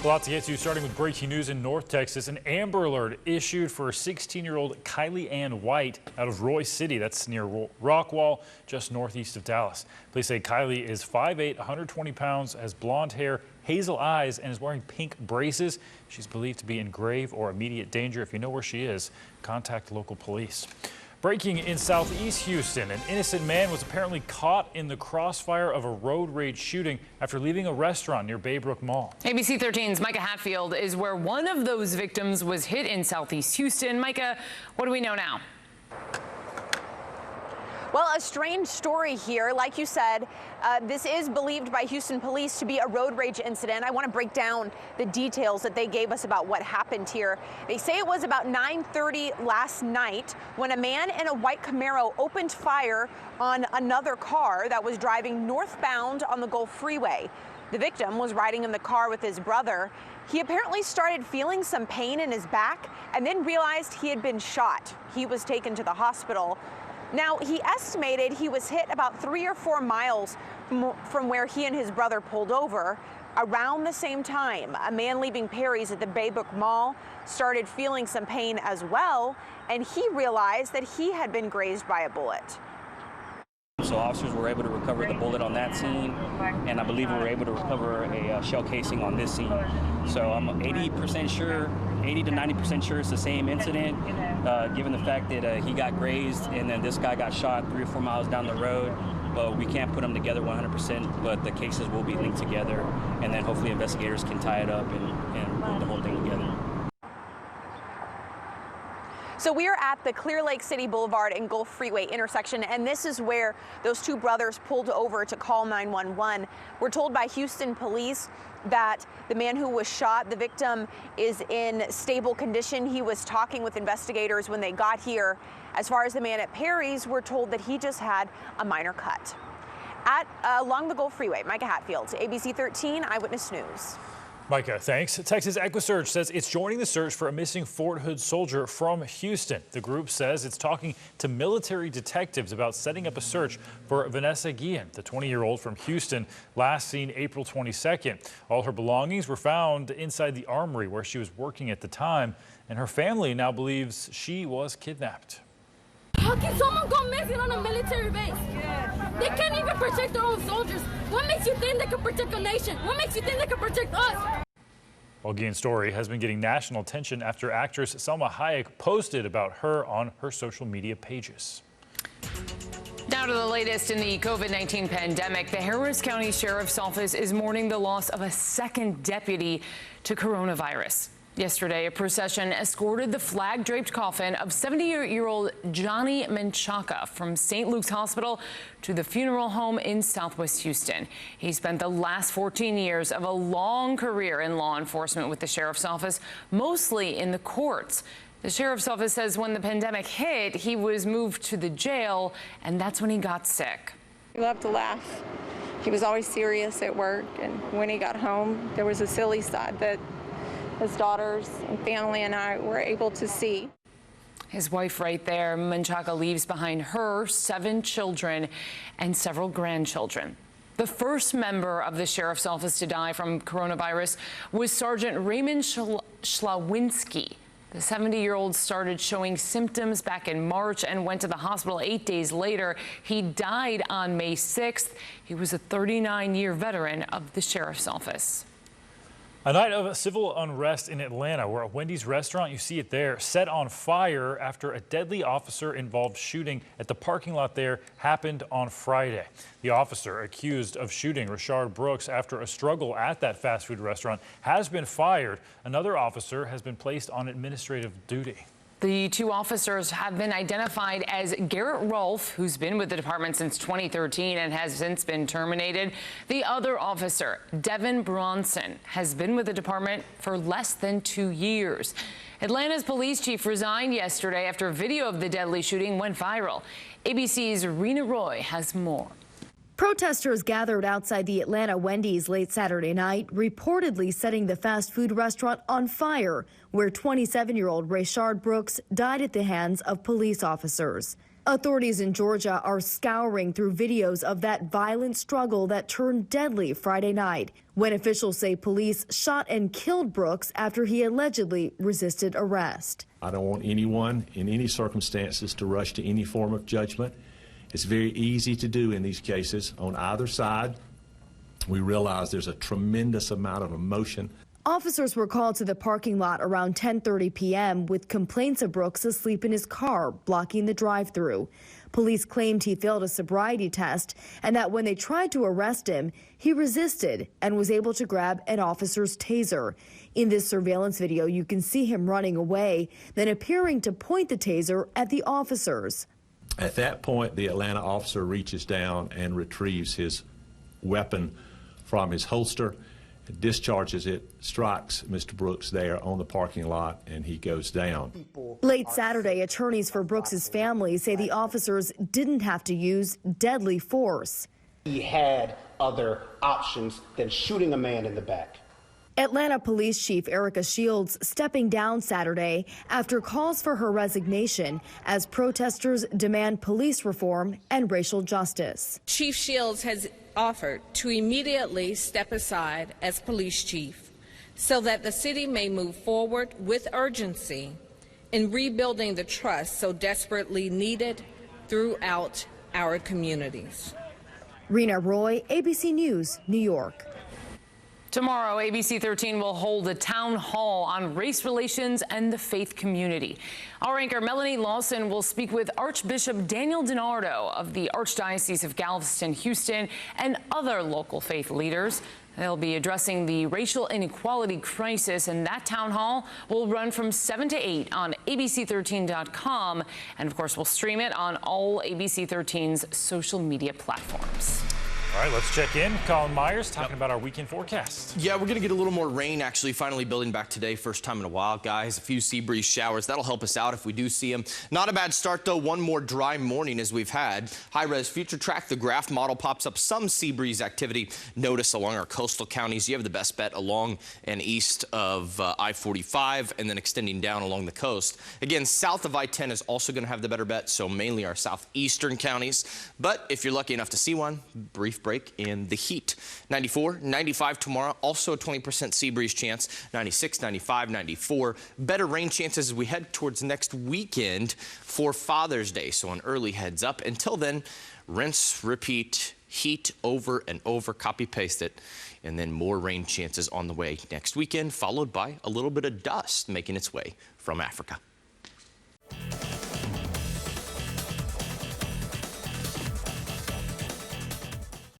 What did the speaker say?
A lot to get to, starting with breaking news in North Texas. An Amber Alert issued for 16-year-old Kylie Ann White out of Roy City. That's near Rockwall, just northeast of Dallas. Police say Kylie is 5'8", 120 pounds, has blonde hair, hazel eyes, and is wearing pink braces. She's believed to be in grave or immediate danger. If you know where she is, contact local police. Breaking in southeast Houston, an innocent man was apparently caught in the crossfire of a road rage shooting after leaving a restaurant near Baybrook Mall. ABC 13's Micah Hatfield is where one of those victims was hit in southeast Houston. Micah, what do we know now? Well, a strange story here. Like you said, this is believed by Houston police to be a road rage incident. I want to break down the details that they gave us about what happened here. They say it was about 9:30 last night when a man in a white Camaro opened fire on another car that was driving northbound on the Gulf Freeway. The victim was riding in the car with his brother. He apparently started feeling some pain in his back and then realized he had been shot. He was taken to the hospital. Now, he estimated he was hit about 3 or 4 miles from where he and his brother pulled over. Around the same time, a man leaving Perry's at the Baybrook Mall started feeling some pain as well, and he realized that he had been grazed by a bullet. So officers were able to recover the bullet on that scene, and I believe we were able to recover a shell casing on this scene. So I'm 80% sure, 80 to 90% sure it's the same incident, given the fact that he got grazed and then this guy got shot 3 or 4 miles down the road. But we can't put them together 100%, but the cases will be linked together, and then hopefully investigators can tie it up and put the whole thing together. So we are at the Clear Lake City Boulevard and Gulf Freeway intersection, and this is where those two brothers pulled over to call 911. We're told by Houston police that the man who was shot, the victim, is in stable condition. He was talking with investigators when they got here. As far as the man at Perry's, we're told that he just had a minor cut. Along the Gulf Freeway, Micah Hatfield, ABC 13 Eyewitness News. Micah, thanks. Texas EquuSearch says it's joining the search for a missing Fort Hood soldier from Houston. The group says it's talking to military detectives about setting up a search for Vanessa Guillen, the 20-year-old from Houston, last seen April 22nd. All her belongings were found inside the armory where she was working at the time, and her family now believes she was kidnapped. How can someone go missing on a military base? They can't even protect their own soldiers. What makes you think they can protect a nation? What makes you think they can protect us? Well, Guillen's story has been getting national attention after actress Salma Hayek posted about her on her social media pages. Now to the latest in the COVID-19 pandemic. The Harris County Sheriff's Office is mourning the loss of a second deputy to coronavirus. Yesterday, a procession escorted the flag-draped coffin of 78-year-old Johnny Menchaca from St. Luke's Hospital to the funeral home in Southwest Houston. He spent the last 14 years of a long career in law enforcement with the Sheriff's Office, mostly in the courts. The Sheriff's Office says when the pandemic hit, he was moved to the jail, and that's when he got sick. He loved to laugh. He was always serious at work, and when he got home, there was a silly side that his daughters and family and I were able to see. His wife right there, Menchaca, leaves behind her 7 children and several grandchildren. The first member of the Sheriff's Office to die from coronavirus was Sergeant Raymond Schlawinski. The 70-year-old started showing symptoms back in March and went to the hospital 8 days later. He died on May 6th. He was a 39-year veteran of the Sheriff's Office. A night of civil unrest in Atlanta, where a Wendy's restaurant, you see it there, set on fire after a deadly officer-involved shooting at the parking lot there happened on Friday. The officer accused of shooting Rashard Brooks after a struggle at that fast food restaurant has been fired. Another officer has been placed on administrative duty. The 2 officers have been identified as Garrett Rolfe, who's been with the department since 2013 and has since been terminated. The other officer, Devin Bronson, has been with the department for less than 2 years. Atlanta's police chief resigned yesterday after video of the deadly shooting went viral. ABC's Rena Roy has more. Protesters gathered outside the Atlanta Wendy's late Saturday night, reportedly setting the fast food restaurant on fire, where 27-year-old Rashard Brooks died at the hands of police officers. Authorities in Georgia are scouring through videos of that violent struggle that turned deadly Friday night, when officials say police shot and killed Brooks after he allegedly resisted arrest. I don't want anyone in any circumstances to rush to any form of judgment. It's very easy to do in these cases on either side. We realize there's a tremendous amount of emotion. Officers were called to the parking lot around 10:30 p.m. with complaints of Brooks asleep in his car, blocking the drive-through. Police claimed he failed a sobriety test and that when they tried to arrest him, he resisted and was able to grab an officer's taser. In this surveillance video, you can see him running away, then appearing to point the taser at the officers. At that point, the Atlanta officer reaches down and retrieves his weapon from his holster, discharges it, strikes Mr. Brooks there on the parking lot, and he goes down. Late Saturday, attorneys for Brooks's family say the officers didn't have to use deadly force. He had other options than shooting a man in the back. Atlanta Police Chief Erica Shields stepping down Saturday after calls for her resignation as protesters demand police reform and racial justice. Chief Shields has offered to immediately step aside as police chief so that the city may move forward with urgency in rebuilding the trust so desperately needed throughout our communities. Rena Roy, ABC News, New York. Tomorrow, ABC 13 will hold a town hall on race relations and the faith community. Our anchor Melanie Lawson will speak with Archbishop Daniel DiNardo of the Archdiocese of Galveston-Houston and other local faith leaders. They'll be addressing the racial inequality crisis, and that town hall will run from 7 to 8 on ABC13.com. And, of course, we'll stream it on all ABC 13's social media platforms. All right, let's check in. Colin Myers talking about our weekend forecast. Yeah, we're going to get a little more rain, actually, finally building back today. First time in a while, guys. A few sea breeze showers. That'll help us out if we do see them. Not a bad start, though. One more dry morning as we've had. High-res future track. The graph model pops up some sea breeze activity. Notice along our coastal counties. You have the best bet along and east of I-45 and then extending down along the coast. Again, south of I-10 is also going to have the better bet, so mainly our southeastern counties. But if you're lucky enough to see one, brief break in the heat. 94, 95 tomorrow, also a 20% sea breeze chance. 96, 95, 94. Better rain chances as we head towards next weekend for Father's Day, so an early heads up. Until then, rinse, repeat, heat over and over, copy paste it, and then more rain chances on the way next weekend, followed by a little bit of dust making its way from Africa.